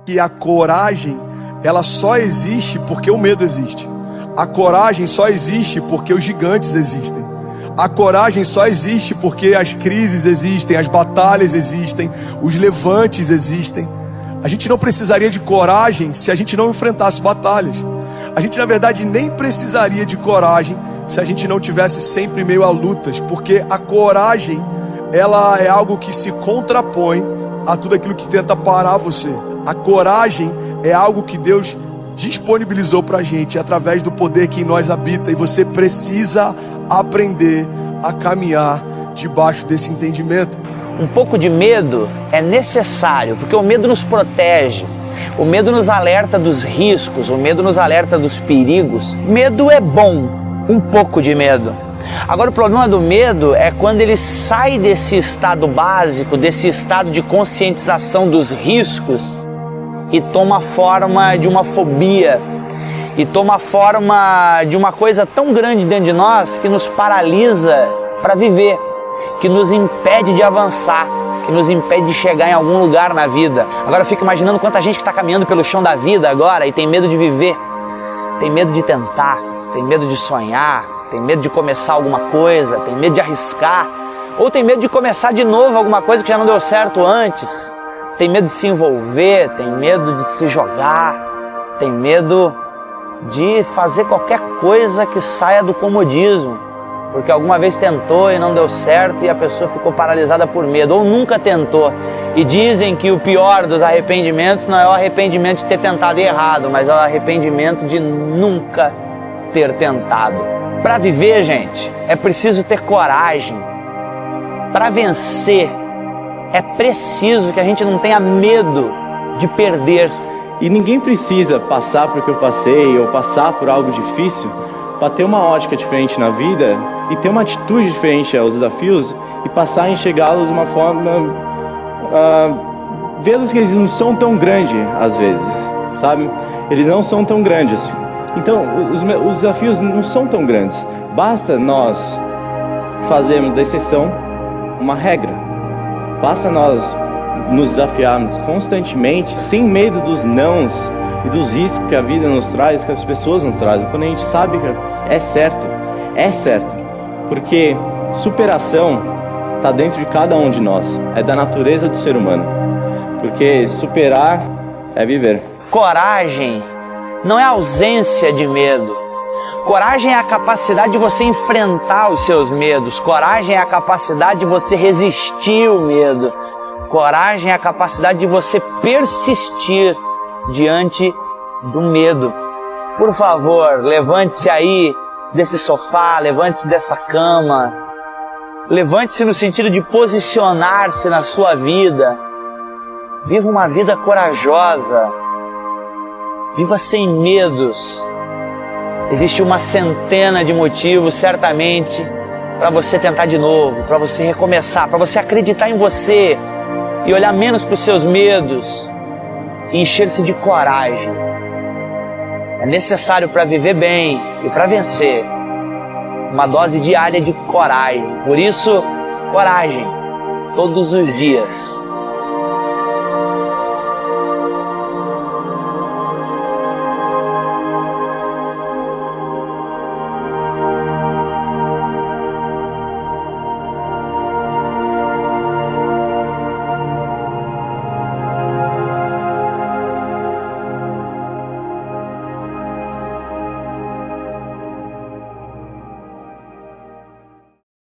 que a coragem, ela só existe porque o medo existe. A coragem só existe porque os gigantes existem. A coragem só existe porque as crises existem, as batalhas existem, os levantes existem. A gente não precisaria de coragem se a gente não enfrentasse batalhas. A gente, na verdade, nem precisaria de coragem se a gente não tivesse sempre meio a lutas, porque a coragem, ela é algo que se contrapõe a tudo aquilo que tenta parar você. A coragem é algo que Deus disponibilizou pra gente através do poder que em nós habita, e você precisa aprender a caminhar debaixo desse entendimento. Um pouco de medo é necessário, porque o medo nos protege, o medo nos alerta dos riscos, o medo nos alerta dos perigos. Medo é bom, um pouco de medo. Agora, o problema do medo é quando ele sai desse estado básico, desse estado de conscientização dos riscos, e toma a forma de uma fobia, e toma a forma de uma coisa tão grande dentro de nós que nos paralisa para viver, que nos impede de avançar, que nos impede de chegar em algum lugar na vida. Agora eu fico imaginando quanta gente que está caminhando pelo chão da vida agora e tem medo de viver, tem medo de tentar, tem medo de sonhar, tem medo de começar alguma coisa, tem medo de arriscar, ou tem medo de começar de novo alguma coisa que já não deu certo antes, tem medo de se envolver, tem medo de se jogar, tem medo de fazer qualquer coisa que saia do comodismo, porque alguma vez tentou e não deu certo e a pessoa ficou paralisada por medo, ou nunca tentou. E dizem que o pior dos arrependimentos não é o arrependimento de ter tentado errado, mas é o arrependimento de nunca ter tentado. Para viver, gente, é preciso ter coragem. Para vencer, é preciso que a gente não tenha medo de perder. E ninguém precisa passar por o que eu passei ou passar por algo difícil para ter uma ótica diferente na vida e ter uma atitude diferente aos desafios e passar a enxergá-los de uma forma, vê-los que eles não são tão grandes às vezes, sabe? Eles não são tão grandes. Então, os desafios não são tão grandes. Basta nós fazermos da exceção uma regra. Basta nós nos desafiarmos constantemente, sem medo dos nãos e dos riscos que a vida nos traz, que as pessoas nos trazem. Quando a gente sabe que é certo. Porque superação está dentro de cada um de nós. É da natureza do ser humano. Porque superar é viver. Coragem não é ausência de medo. Coragem é a capacidade de você enfrentar os seus medos. Coragem é a capacidade de você resistir ao medo. Coragem é a capacidade de você persistir diante do medo. Por favor, levante-se aí desse sofá, levante-se dessa cama. Levante-se no sentido de posicionar-se na sua vida. Viva uma vida corajosa. Viva sem medos. Existe uma centena de motivos, certamente, para você tentar de novo, para você recomeçar, para você acreditar em você e olhar menos para os seus medos e encher-se de coragem. É necessário para viver bem e para vencer uma dose diária de coragem. Por isso, coragem, todos os dias.